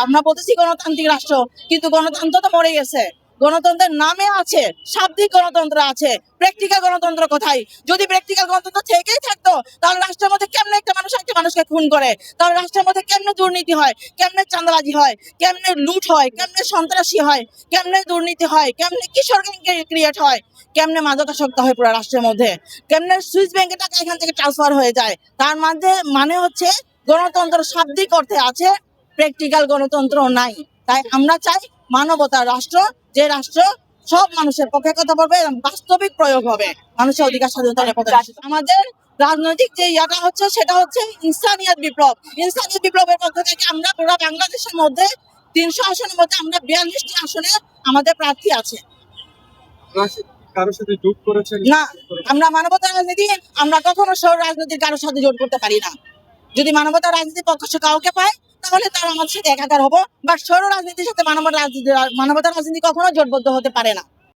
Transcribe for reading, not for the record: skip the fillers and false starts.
আমরা বলতেছি গণতান্ত্রিক রাষ্ট্র, কিন্তু গণতন্ত্র তো মরে গেছে। গণতন্ত্রের নামে আছে, শাব্দিক গণতন্ত্র আছে, প্র্যাকটিক্যাল গণতন্ত্র কোথায়? যদি প্র্যাকটিক্যাল গণতন্ত্র থেকেই থাকতো, তাহলে রাষ্ট্রের মধ্যে কেমনে একটা মানুষকে খুন করে? তাহলে রাষ্ট্রের মধ্যে কেমনে দুর্নীতি হয়, কেমনে চাঁদাবাজি হয়, কেমনে লুট হয়, কেমনে সন্ত্রাসী হয়, কেমনে দুর্নীতি হয়, কেমনে কিশোর ক্রিয়েট হয়, কেমনে মাদকাসক্ত হয় পুরো রাষ্ট্রের মধ্যে, কেমনে সুইস ব্যাংকের টাকা এখান থেকে ট্রান্সফার হয়ে যায়। তার মধ্যে মানে হচ্ছে গণতন্ত্র শাব্দিক অর্থে আছে, প্র্যাকটিক্যাল গণতন্ত্র নাই। তাই আমরা চাই মানবতার রাষ্ট্র, যে রাষ্ট্র সব মানুষের পক্ষে কথা বলবে এবং বাস্তবিক প্রয়োগ হবে মানুষের অধিকার স্বাধীনতা নিরাপত্তা। আমাদের রাজনৈতিক যে ইয়াটা হচ্ছে সেটা হচ্ছে ইনসানিয়ত বিপ্লব। ইনসানিয়ত বিপ্লবের পক্ষ থেকে আমরা পুরো বাংলাদেশের মধ্যে 300 আসনের মধ্যে আমরা 42টি আসনে আমাদের প্রার্থী আছে। কারোর সাথে জোট করেছেন না, আমরা মানবতার রাজনীতি, আমরা কখনো সৌর রাজনীতির কারোর সাথে জোট করতে পারি না। যদি মানবতার রাজনীতির পক্ষ কাউকে পায়, তাহলে তারা আমাদের সাথে একাকার হবো। বাট সৌর রাজনীতির সাথে মানবতার রাজনীতি কখনো জোটবদ্ধ হতে পারে না।